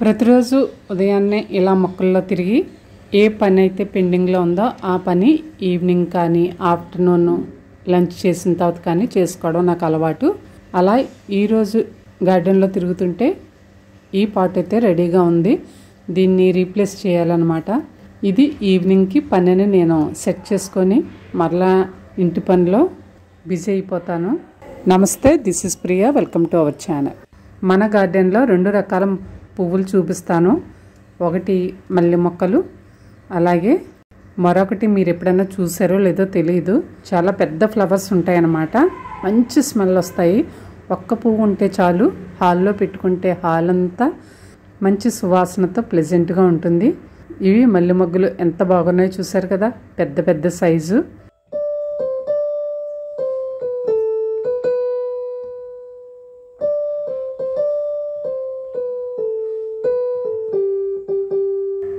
ప్రతిరోజు ఉదయాన్నే ఇలా మొక్కల్లో తిరిగి ఏ పని అయితే పెండింగ్లో ఉందో ఆ పని ఈవినింగ్ కానీ ఆఫ్టర్నూన్ లంచ్ చేసిన తర్వాత కానీ చేసుకోవడం నాకు అలవాటు. అలా ఈరోజు గార్డెన్లో తిరుగుతుంటే ఈ పాట్ అయితే రెడీగా ఉంది. దీన్ని రీప్లేస్ చేయాలన్నమాట. ఇది ఈవినింగ్కి పనిని నేను సెట్ చేసుకొని మరలా ఇంటి పనిలో బిజీ అయిపోతాను. నమస్తే, this is Priya. Welcome to our channel. మన గార్డెన్లో 2 రకాల పువ్వులు చూపిస్తాను. ఒకటి మల్లె మొక్కలు, అలాగే మరొకటి మీరు ఎప్పుడైనా చూసారో లేదో తెలియదు, చాలా పెద్ద ఫ్లవర్స్ ఉంటాయన్నమాట. మంచి స్మెల్ వస్తాయి. ఒక్క పువ్వు ఉంటే చాలు, హాల్లో పెట్టుకుంటే హాల్ అంతా మంచి సువాసనతో ప్లెజెంట్గా ఉంటుంది. ఇవి మల్లె మొగ్గలు ఎంత బాగున్నాయో చూసారు కదా, పెద్ద పెద్ద సైజు.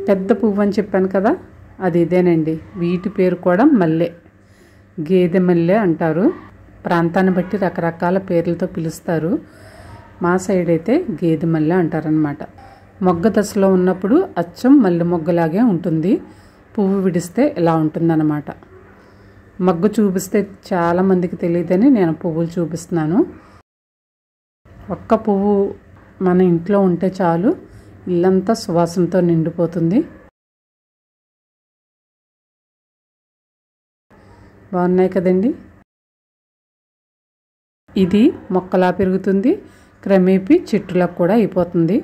పెద్ద పువ్వు అని చెప్పాను కదా, అది ఇదేనండి. వీటి పేరు కూడా మల్లె, గేదె మల్లె అంటారు. ప్రాంతాన్ని బట్టి రకరకాల పేర్లతో పిలుస్తారు. మా సైడ్ అయితే గేదె మల్లె అంటారనమాట. మొగ్గ దశలో ఉన్నప్పుడు అచ్చం మల్లె మొగ్గలాగే ఉంటుంది. పువ్వు విడిస్తే ఇలా ఉంటుందన్నమాట. మొగ్గ చూపిస్తే చాలామందికి తెలియదని నేను పువ్వులు చూపిస్తున్నాను. ఒక్క పువ్వు మన ఇంట్లో ఉంటే చాలు, ఇల్లంతా సువాసనతో నిండిపోతుంది. బాగున్నాయి కదండి. ఇది మొక్కలా పెరుగుతుంది, క్రమేపీ చెట్టులకు కూడా అయిపోతుంది.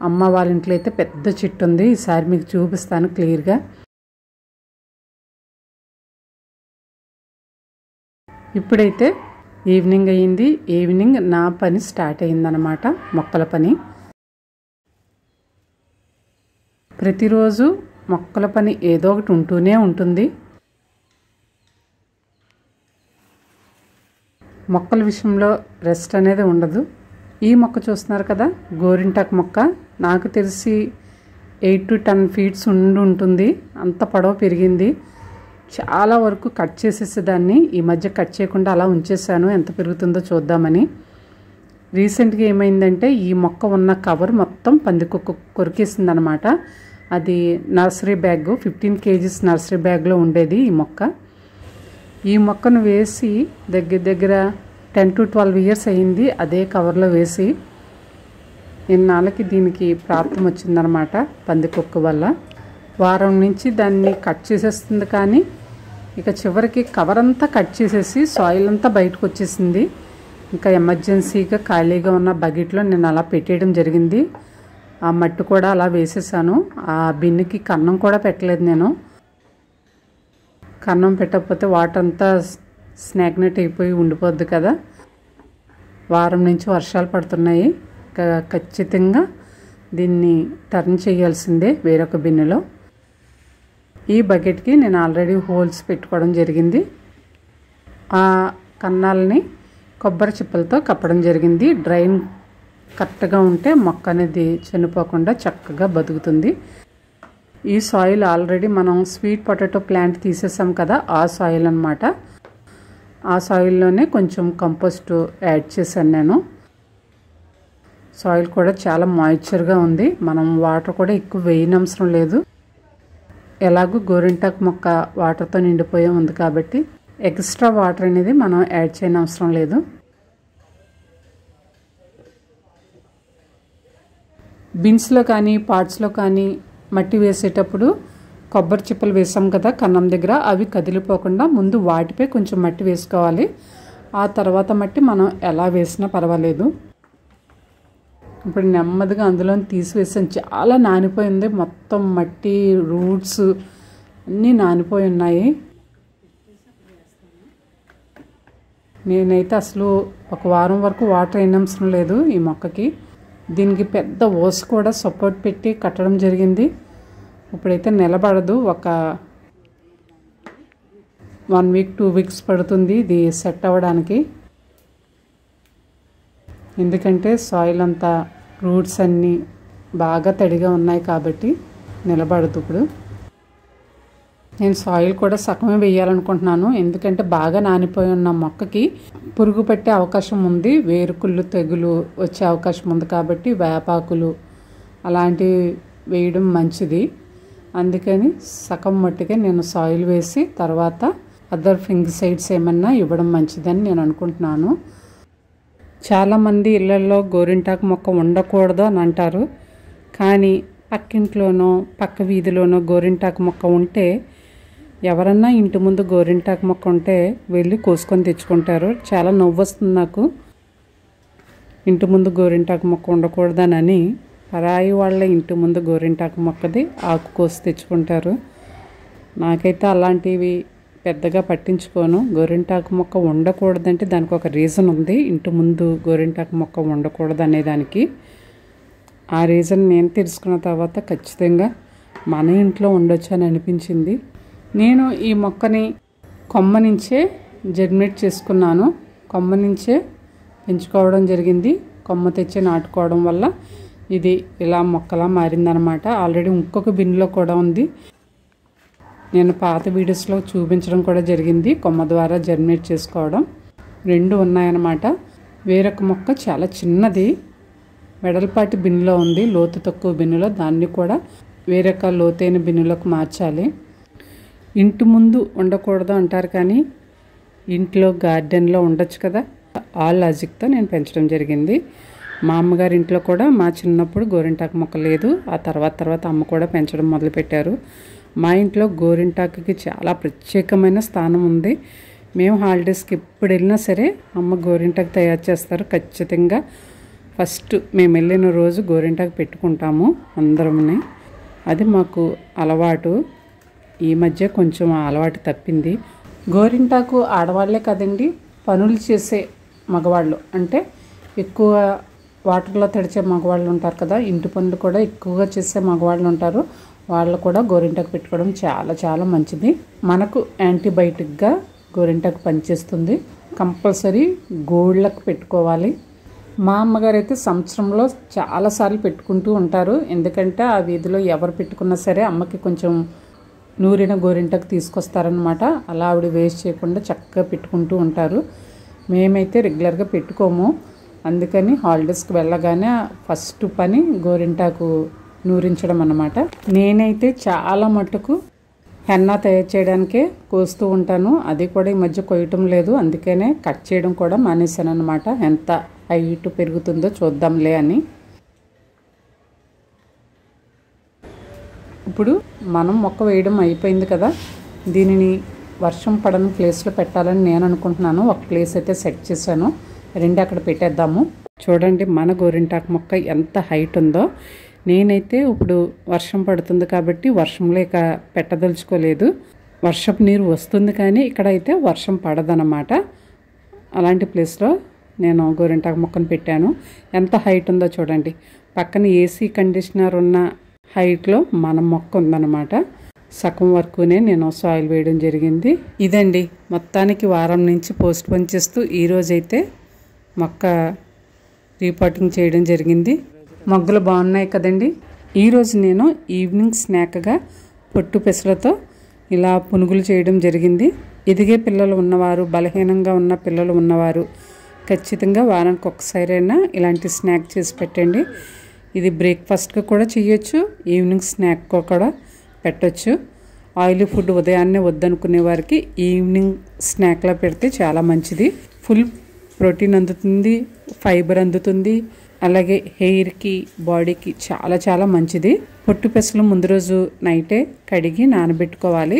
అమ్మ వాళ్ళ ఇంట్లో అయితే పెద్ద చెట్టు ఉంది. ఈసారి మీకు చూపిస్తాను క్లియర్గా. ఇప్పుడైతే ఈవినింగ్ అయ్యింది. ఈవినింగ్ నా పని స్టార్ట్ అయిందనమాట, మొక్కల పని. ప్రతిరోజు మొక్కల పని ఏదో ఒకటి ఉంటూనే ఉంటుంది. మొక్కల విషయంలో రెస్ట్ అనేది ఉండదు. ఈ మొక్క చూస్తున్నారు కదా, గోరింటాకు మొక్క. నాకు తెలిసి 8 to 10 feet ఉంటుంది. అంత పొడవు పెరిగింది. చాలా వరకు కట్ చేసేసేదాన్ని. ఈ మధ్య కట్ చేయకుండా అలా ఉంచేసాను, ఎంత పెరుగుతుందో చూద్దామని. రీసెంట్గా ఏమైందంటే ఈ మొక్క ఉన్న కవర్ మొత్తం పందికొక్కు కొరికేసింది అనమాట. అది నర్సరీ బ్యాగ్, 15 kgs నర్సరీ బ్యాగ్లో ఉండేది ఈ మొక్క. ఈ మొక్కను వేసి దగ్గర 10 to 12 years అయింది అదే కవర్లో వేసి. ఇన్నాళ్ళకి దీనికి ప్రాప్తం వచ్చిందనమాట పందికొక్కు వల్ల. వారం నుంచి దాన్ని కట్ చేసేస్తుంది, కానీ ఇక చివరికి కవర్ అంతా కట్ చేసేసి సాయిల్ అంతా బయటకు వచ్చేసింది. ఇంకా ఎమర్జెన్సీగా ఖాళీగా ఉన్న బకెట్లో నేను అలా పెట్టేయడం జరిగింది. ఆ మట్టి కూడా అలా వేసేసాను. ఆ బిన్నుకి కన్నం కూడా పెట్టలేదు నేను. కన్నం పెట్టకపోతే వాటర్ అంతా స్నాగ్నెట్ అయిపోయి ఉండిపోద్ది కదా. వారం నుంచి వర్షాలు పడుతున్నాయి. ఖచ్చితంగా దీన్ని టర్న్ చేయాల్సిందే వేరొక బిన్నెలో. ఈ బకెట్కి నేను ఆల్రెడీ హోల్స్ పెట్టుకోవడం జరిగింది. ఆ కన్నాలని కొబ్బరి చిప్పలతో కప్పడం జరిగింది. డ్రైన్ కరెక్ట్గా ఉంటే మొక్క అనేది చనిపోకుండా చక్కగా బతుకుతుంది. ఈ సాయిల్ ఆల్రెడీ మనం స్వీట్ పొటాటో ప్లాంట్ తీసేసాం కదా, ఆ సాయిల్ అన్నమాట. ఆ సాయిల్లోనే కొంచెం కంపోస్ట్ యాడ్ చేశాను నేను. సాయిల్ కూడా చాలా మాయిశ్చర్గా ఉంది. మనం వాటర్ కూడా ఎక్కువ వేయనవసరం లేదు. ఎలాగూ గోరింటాకు మొక్క వాటర్తో నిండిపోయే ఉంది కాబట్టి ఎక్స్ట్రా వాటర్ అనేది మనం యాడ్ చేయనవసరం లేదు. బిన్స్లో కానీ పాట్స్లో కానీ మట్టి వేసేటప్పుడు కొబ్బరి చిప్పలు వేసాం కదా కన్నం దగ్గర, అవి కదిలిపోకుండా ముందు వాటిపై కొంచెం మట్టి వేసుకోవాలి. ఆ తర్వాత మట్టి మనం ఎలా వేసినా పర్వాలేదు. ఇప్పుడు నెమ్మదిగా అందులో తీసివేసాను. చాలా నానిపోయింది మొత్తం, మట్టి రూట్స్ అన్నీ నానిపోయి ఉన్నాయి. నేనైతే అసలు ఒక వారం వరకు వాటర్ వేయనవసరం లేదు ఈ మొక్కకి. దీనికి పెద్ద ఓస్ కూడా సపోర్ట్ పెట్టి కట్టడం జరిగింది. ఇప్పుడైతే నిలబడదు. ఒక 1 week 2 weeks పడుతుంది ఇది సెట్ అవ్వడానికి. ఎందుకంటే సాయిల్ అంతా రూట్స్ అన్నీ బాగా తడిగా ఉన్నాయి కాబట్టి నిలబడదు. ఇప్పుడు నేను సాయిల్ కూడా సగమే వేయాలనుకుంటున్నాను. ఎందుకంటే బాగా నానిపోయి ఉన్న మొక్కకి పురుగు పట్టే అవకాశం ఉంది, వేరుకుళ్ళు తెగులు వచ్చే అవకాశం ఉంది కాబట్టి వేపాకులు అలాంటివి వేయడం మంచిది. అందుకని సగం మట్టుగా నేను సాయిల్ వేసి తర్వాత అదర్ ఫంగిసైడ్స్ ఏమన్నా ఇవ్వడం మంచిదని నేను అనుకుంటున్నాను. చాలామంది ఇళ్లలో గోరింటాకు మొక్క ఉండకూడదు అని అంటారు. కానీ పక్కింట్లోనో పక్క వీధిలోనో గోరింటాకు మొక్క ఉంటే ఎవరన్నా ఇంటి ముందు గోరింటాకు మొక్క ఉంటే వెళ్ళి కోసుకొని తెచ్చుకుంటారు. చాలా నవ్వు వస్తుంది నాకు. ఇంటి ముందు గోరింటాకు మొక్క ఉండకూడదనని పరాయి వాళ్ళ ఇంటి ముందు గోరింటాకు మొక్కది ఆకు కోసి తెచ్చుకుంటారు. నాకైతే అలాంటివి పెద్దగా పట్టించుకోను. గోరింటాకు మొక్క ఉండకూడదంటే దానికి ఒక రీజన్ ఉంది. ఇంటి ముందు గోరింటాకు మొక్క ఉండకూడదు అనేదానికి ఆ రీజన్ నేను తెలుసుకున్న తర్వాత ఖచ్చితంగా మన ఇంట్లో ఉండొచ్చు అని అనిపించింది. నేను ఈ మొక్కని కొమ్మ నుంచే జర్మినేట్ చేసుకున్నాను. కొమ్మ నుంచే పెంచుకోవడం జరిగింది. కొమ్మ తెచ్చి నాటుకోవడం వల్ల ఇది ఇలా మొక్కలా మారిందనమాట. ఆల్రెడీ ఇంకొక బిన్లో కూడా ఉంది. నేను పాత వీడియోస్లో చూపించడం కూడా జరిగింది. కొమ్మ ద్వారా జర్మినేట్ చేసుకోవడం 2 ఉన్నాయన్నమాట. వేరొక మొక్క చాలా చిన్నది వెడల్పాటి బిన్నులో ఉంది, లోతు తక్కువ బిన్నులో. దాన్ని కూడా వేరొక లోతైన బిన్నులోకి మార్చాలి. ఇంటి ముందు ఉండకూడదు అంటారు కానీ ఇంట్లో గార్డెన్లో ఉండొచ్చు కదా. ఆ లాజిక్తో నేను పెంచడం జరిగింది. మా అమ్మగారి ఇంట్లో కూడా మా చిన్నప్పుడు గోరింటాకు మొక్క లేదు. ఆ తర్వాత అమ్మ కూడా పెంచడం మొదలుపెట్టారు. మా ఇంట్లో గోరింటాకుకి చాలా ప్రత్యేకమైన స్థానం ఉంది. మేము హాలిడేస్కి ఎప్పుడు వెళ్ళినా సరే అమ్మ గోరింటాకు తయారు చేస్తారు. ఖచ్చితంగా ఫస్ట్ మేము వెళ్ళిన రోజు గోరింటాకు పెట్టుకుంటాము అందరముని. అది మాకు అలవాటు. ఈ మధ్య కొంచెం అలవాటు తప్పింది. గోరింటాకు ఆడవాళ్లే కదండి, పనులు చేసే మగవాళ్ళు అంటే ఎక్కువ వాటర్లో తడిచే మగవాళ్ళు ఉంటారు కదా, ఇంటి పనులు కూడా ఎక్కువగా చేసే మగవాళ్ళు ఉంటారు. వాళ్ళు కూడా గోరింటాకు పెట్టుకోవడం చాలా చాలా మంచిది. మనకు యాంటీబయాటిక్గా గోరింటాకు పనిచేస్తుంది. కంపల్సరీ గోళ్ళకు పెట్టుకోవాలి. మా అమ్మగారు అయితే సంవత్సరంలో చాలాసార్లు పెట్టుకుంటూ ఉంటారు. ఎందుకంటే ఆ వీధిలో ఎవరు పెట్టుకున్నా సరే అమ్మకి కొంచెం నూరిన గోరింటాకు తీసుకొస్తారనమాట. అలా ఆవిడ వేస్ట్ చేయకుండా చక్కగా పెట్టుకుంటూ ఉంటారు. మేమైతే రెగ్యులర్గా పెట్టుకోము. అందుకని హాలిడేస్కి వెళ్ళగానే ఫస్ట్ పని గోరింటాకు నూరించడం అన్నమాట. నేనైతే చాలా మట్టుకు హెన్నా తయారు చేయడానికే కోస్తూ ఉంటాను. అది కూడా ఈ మధ్య కొయ్యటం లేదు. అందుకనే కట్ చేయడం కూడా మానేశాను అనమాట. ఎంత హైట్ పెరుగుతుందో చూద్దాంలే అని. ఇప్పుడు మనం మొక్క వేయడం అయిపోయింది కదా, దీనిని వర్షం పడని ప్లేస్లో పెట్టాలని నేను అనుకుంటున్నాను. ఒక ప్లేస్ అయితే సెట్ చేశాను. 2 అక్కడ పెట్టేద్దాము. చూడండి మన గోరింటాకు మొక్క ఎంత హైట్ ఉందో. నేనైతే ఇప్పుడు వర్షం పడుతుంది కాబట్టి వర్షంలో ఇక పెట్టదలుచుకోలేదు. వర్షపు నీరు వస్తుంది కానీ ఇక్కడైతే వర్షం పడదన్నమాట. అలాంటి ప్లేస్లో నేను గోరింటాకు మొక్కను పెట్టాను. ఎంత హైట్ ఉందో చూడండి. పక్కన ఏసీ కండిషనర్ ఉన్న హైట్లో మన మొక్క ఉందన్నమాట. సగం వరకునే నేను సాయిల్ వేయడం జరిగింది. ఇదండి మొత్తానికి వారం నుంచి పోస్ట్ పోన్ చేస్తూ ఈరోజైతే మొక్క రీపాటింగ్ చేయడం జరిగింది. మొగ్గలు బాగున్నాయి కదండి. ఈరోజు నేను ఈవినింగ్ స్నాక్గా పొట్టు పెసలతో ఇలా పునుగులు చేయడం జరిగింది. ఎదిగే పిల్లలు ఉన్నవారు, బలహీనంగా ఉన్న పిల్లలు ఉన్నవారు ఖచ్చితంగా వారానికి ఒకసారైనా ఇలాంటి స్నాక్ చేసి పెట్టండి. ఇది బ్రేక్ఫాస్ట్గా కూడా చేయొచ్చు, ఈవినింగ్ స్నాక్గా కూడా పెట్టచ్చు. ఆయిలీ ఫుడ్ ఉదయాన్నే వద్దనుకునే వారికి ఈవినింగ్ స్నాక్లా పెడితే చాలా మంచిది. ఫుల్ ప్రోటీన్ అందుతుంది, ఫైబర్ అందుతుంది. అలాగే హెయిర్కి, బాడీకి చాలా చాలా మంచిది. పొట్టు పెసలు ముందు రోజు నైటే కడిగి నానబెట్టుకోవాలి.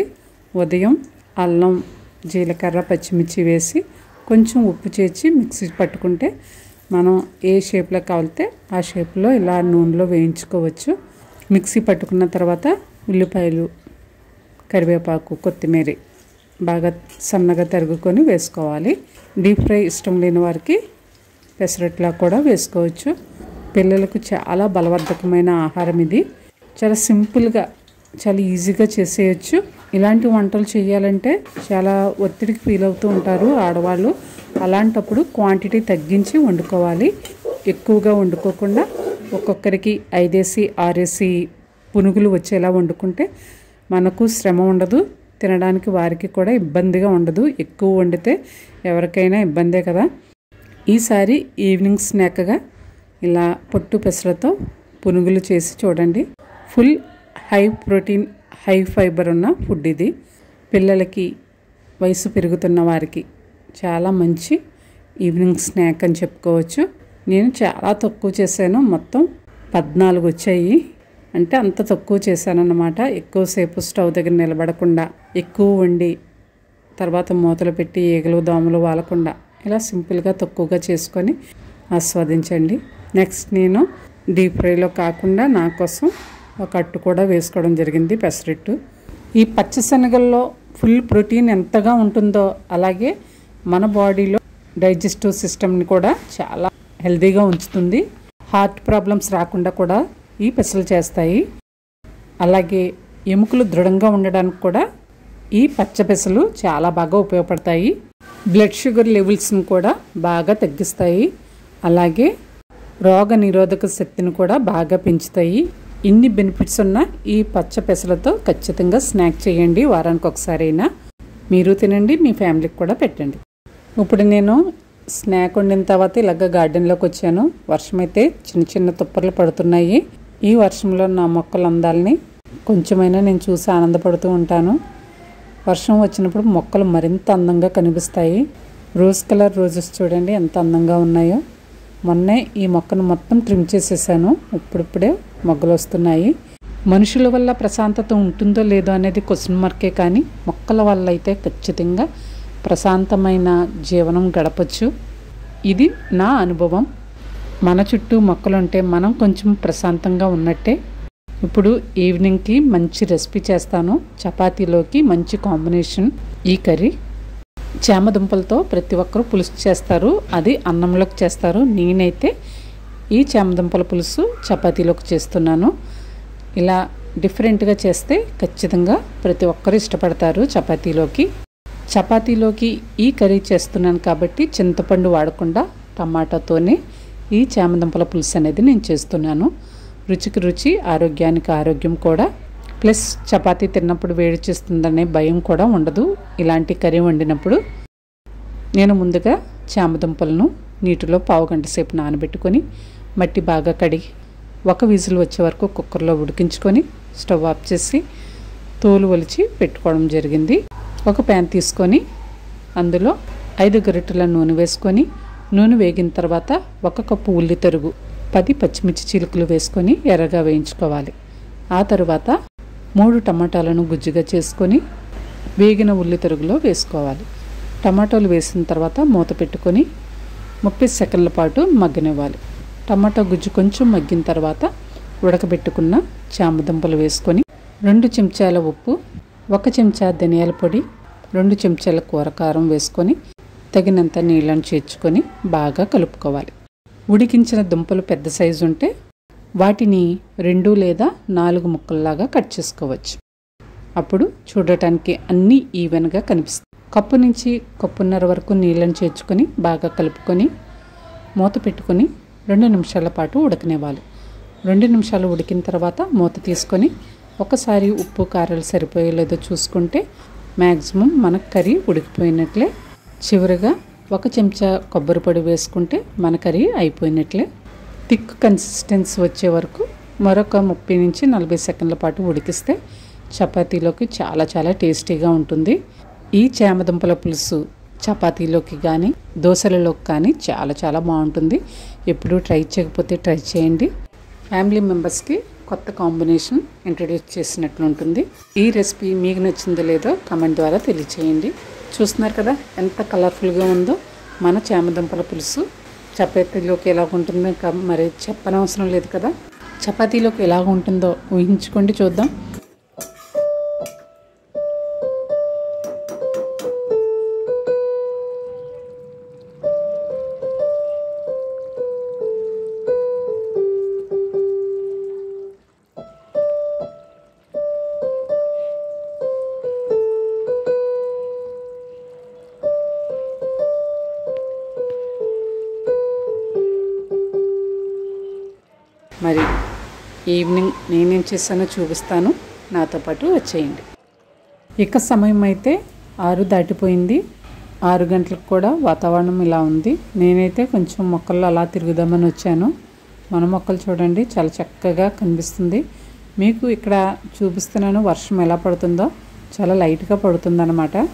ఉదయం అల్లం, జీలకర్ర, పచ్చిమిర్చి వేసి కొంచెం ఉప్పు చేర్చి మిక్సీ పట్టుకుంటే మనం ఏ షేప్లో కావాలితే ఆ షేప్లో ఇలా నూనెలో వేయించుకోవచ్చు. మిక్సీ పట్టుకున్న తర్వాత ఉల్లిపాయలు, కరివేపాకు, కొత్తిమీర బాగా సన్నగా తరుగుకొని వేసుకోవాలి. డీప్ ఫ్రై ఇష్టం లేని వారికి పెసరట్లా కూడా వేసుకోవచ్చు. పిల్లలకు చాలా బలవర్ధకమైన ఆహారం ఇది. చాలా సింపుల్గా, చాలా ఈజీగా చేసేయచ్చు. ఇలాంటి వంటలు చేయాలంటే చాలా ఒత్తిడికి ఫీల్ అవుతూ ఉంటారు ఆడవాళ్ళు. అలాంటప్పుడు క్వాంటిటీ తగ్గించి వండుకోవాలి. ఎక్కువగా వండుకోకుండా ఒక్కొక్కరికి 5 6 పునుగులు వచ్చేలా వండుకుంటే మనకు శ్రమ ఉండదు, తినడానికి వారికి కూడా ఇబ్బందిగా ఉండదు. ఎక్కువ వండితే ఎవరికైనా ఇబ్బందే కదా. ఈసారి ఈవినింగ్ స్నాక్గా ఇలా పొట్టు పెసలతో పునుగులు చేసి చూడండి. Full high protein, high fibre ఉన్న ఫుడ్ ఇది. పిల్లలకి, వయసు పెరుగుతున్న వారికి చాలా మంచి ఈవినింగ్ స్నాక్ అని చెప్పుకోవచ్చు. నేను చాలా తక్కువ చేశాను, మొత్తం 14 వచ్చాయి. అంటే అంత తక్కువ చేశానన్నమాట. ఎక్కువసేపు స్టవ్ దగ్గర నిలబడకుండా, ఎక్కువ వండి తర్వాత మూతలు పెట్టి ఈగలు దోమలు వాలకుండా ఇలా సింపుల్గా తక్కువగా చేసుకొని ఆస్వాదించండి. నెక్స్ట్ నేను డీప్ ఫ్రైలో కాకుండా నా కోసం ఒక అట్టు కూడా వేసుకోవడం జరిగింది, పెసరట్టు. ఈ పచ్చిశనగల్లో ఫుల్ ప్రోటీన్ ఎంతగా ఉంటుందో అలాగే మన బాడీలో డైజెస్టివ్ సిస్టమ్ని కూడా చాలా హెల్తీగా ఉంచుతుంది. హార్ట్ ప్రాబ్లమ్స్ రాకుండా కూడా ఈ పెసలు చేస్తాయి. అలాగే ఎముకలు దృఢంగా ఉండడానికి కూడా ఈ పచ్చ పెసలు చాలా బాగా ఉపయోగపడతాయి. బ్లడ్ షుగర్ లెవెల్స్ని కూడా బాగా తగ్గిస్తాయి. అలాగే రోగ నిరోధక శక్తిని కూడా బాగా పెంచుతాయి. ఇన్ని బెనిఫిట్స్ ఉన్న ఈ పచ్చ పెసలతో ఖచ్చితంగా స్నాక్ చేయండి. వారానికి ఒకసారైనా మీరు తినండి, మీ ఫ్యామిలీకి కూడా పెట్టండి. ఇప్పుడు నేను స్నాక్ వండిన తర్వాత ఇలాగ గార్డెన్లోకి వచ్చాను. వర్షం అయితే చిన్న చిన్న తుప్పర్లు పడుతున్నాయి. ఈ వర్షంలో నా మొక్కల అందాలని కొంచెమైనా నేను చూసి ఆనందపడుతూ ఉంటాను. వర్షం వచ్చినప్పుడు మొక్కలు మరింత అందంగా కనిపిస్తాయి. రోజ్ కలర్ రోజెస్ చూడండి ఎంత అందంగా ఉన్నాయో. మొన్నే ఈ మొక్కను మొత్తం ట్రిమ్ చేసేసాను. ఇప్పుడిప్పుడే మొగ్గలు వస్తున్నాయి. మనుషుల వల్ల ప్రశాంతత ఉంటుందో లేదో అనేది క్వశ్చన్ మార్కే, కానీ మొక్కల వల్ల అయితే ఖచ్చితంగా ప్రశాంతమైన జీవనం గడపచ్చు. ఇది నా అనుభవం. మన చుట్టూ మొక్కలుంటే మనం కొంచెం ప్రశాంతంగా ఉన్నట్టే. ఇప్పుడు ఈవినింగ్కి మంచి రెసిపీ చేస్తాను. చపాతీలోకి మంచి కాంబినేషన్ ఈ కర్రీ. చామదుంపలతో ప్రతి ఒక్కరూ పులుసు చేస్తారు, అది అన్నంలోకి చేస్తారు. నేనైతే ఈ చామదుంపల పులుసు చపాతీలోకి చేస్తున్నాను. ఇలా డిఫరెంట్గా చేస్తే ఖచ్చితంగా ప్రతి ఒక్కరు ఇష్టపడతారు చపాతీలోకి. చపాతీలోకి ఈ కర్రీ చేస్తున్నాను కాబట్టి చింతపండు వాడకుండా టమాటాతోనే ఈ చామదుంపల పులుసు అనేది నేను చేస్తున్నాను. రుచికి రుచి, ఆరోగ్యానికి ఆరోగ్యం కూడా. ప్లస్ చపాతీ తిన్నప్పుడు వేడి చేస్తుందనే భయం కూడా ఉండదు ఇలాంటి కర్రీ వండినప్పుడు. నేను ముందుగా చామదుంపలను నీటిలో 1/2 గంట సేపు నానబెట్టుకొని మట్టి బాగా కడిగి 1 విజిల్ వచ్చే వరకు కుక్కర్లో ఉడికించుకొని స్టవ్ ఆఫ్ చేసి తోలు ఒలిచి పెట్టుకోవడం జరిగింది. ఒక ప్యాన్ తీసుకొని అందులో 5 గరిటెల నూనె వేసుకొని, నూనె వేగిన తర్వాత 1 కప్పు ఉల్లి తరుగు, 10 పచ్చిమిర్చి చీలికలు వేసుకొని ఎర్రగా వేయించుకోవాలి. ఆ తర్వాత 3 టమాటాలను గుజ్జుగా చేసుకొని వేగిన ఉల్లి తరుగులో వేసుకోవాలి. టమాటాలు వేసిన తర్వాత మూత పెట్టుకొని 30 సెకండ్ల పాటు మగ్గనివ్వాలి. టమాటా గుజ్జు కొంచెం మగ్గిన తర్వాత ఉడకబెట్టుకున్న చామదుంపలు వేసుకొని 2 చెంచాల ఉప్పు, 1 చెంచా ధనియాల పొడి, 2 చెంచాల కూరకారం వేసుకొని తగినంత నీళ్ళను చేర్చుకొని బాగా కలుపుకోవాలి. ఉడికించిన దుంపలు పెద్ద సైజు ఉంటే వాటిని 2 లేదా 4 ముక్కల్లాగా కట్ చేసుకోవచ్చు. అప్పుడు చూడటానికి అన్నీ ఈవెన్గా కనిపిస్తాయి. కప్పు నుంచి కప్పున్నర వరకు నీళ్ళని చేర్చుకొని బాగా కలుపుకొని మూత పెట్టుకొని 2 నిమిషాల పాటు ఉడకనివ్వాలి. 2 నిమిషాలు ఉడికిన తర్వాత మూత తీసుకొని ఒకసారి ఉప్పు కారాలు సరిపోయే లేదో చూసుకుంటే మ్యాక్సిమం మన కర్రీ ఉడికిపోయినట్లే. చివరిగా 1 చెంచా కొబ్బరి పొడి వేసుకుంటే మన కర్రీ అయిపోయినట్లే. థిక్ కన్సిస్టెన్సీ వచ్చే వరకు మరొక 30 నుంచి 40 సెకండ్ల పాటు ఉడికిస్తే చపాతీలోకి చాలా చాలా టేస్టీగా ఉంటుంది. ఈ చామదుంపల పులుసు చపాతీలోకి కానీ దోశలలోకి కానీ చాలా చాలా బాగుంటుంది. ఎప్పుడూ ట్రై చేయకపోతే ట్రై చేయండి. ఫ్యామిలీ మెంబర్స్కి కొత్త కాంబినేషన్ ఇంట్రడ్యూస్ చేసినట్లు ఉంటుంది. ఈ రెసిపీ మీకు నచ్చిందో లేదో కామెంట్ ద్వారా తెలియచేయండి. చూస్తున్నారు కదా ఎంత కలర్ఫుల్గా ఉందో మన చామదుంపల పులుసు. చపాతీలోకి ఎలా ఉంటుందో మరి చెప్పనవసరం లేదు కదా. చపాతీలోకి ఎలా ఉంటుందో ఊహించుకోండి, చూద్దాం. మరి ఈవినింగ్ నేనేం చేశానో చూపిస్తాను, నాతో పాటు వచ్చేయండి. ఇక సమయం అయితే 6 దాటిపోయింది. 6 గంటలకు కూడా వాతావరణం ఇలా ఉంది. నేనైతే కొంచెం మొక్కల్లో అలా తిరుగుదామని వచ్చాను. మన మొక్కలు చూడండి చాలా చక్కగా కనిపిస్తుంది. మీకు ఇక్కడ చూపిస్తున్నాను వర్షం ఎలా పడుతుందో. చాలా లైట్గా పడుతుందన్నమాట.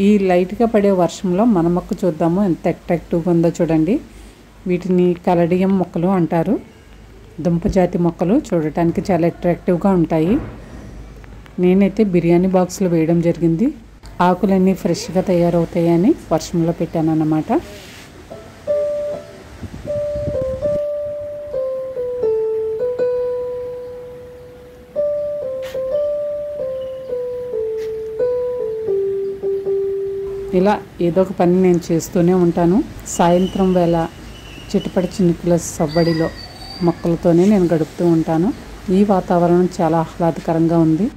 ఈ లైట్గా పడే వర్షంలో మన మొక్క చూద్దాము ఎంత అట్రాక్టివ్గా ఉందో చూడండి. వీటిని కలడియం మొక్కలు అంటారు. దుంప జాతి మొక్కలు చూడటానికి చాలా అట్రాక్టివ్గా ఉంటాయి. నేనైతే బిర్యానీ బాక్స్లో వేయడం జరిగింది. ఆకులన్నీ ఫ్రెష్గా తయారవుతాయని వర్షంలో పెట్టాను అన్నమాట. ఇలా ఏదో ఒక పని నేను చేస్తూనే ఉంటాను. సాయంత్రం వేళ చిటపడి చినుకుల సవ్వడిలో మొక్కలతోనే నేను గడుపుతూ ఉంటాను. ఈ వాతావరణం చాలా ఆహ్లాదకరంగా ఉంది.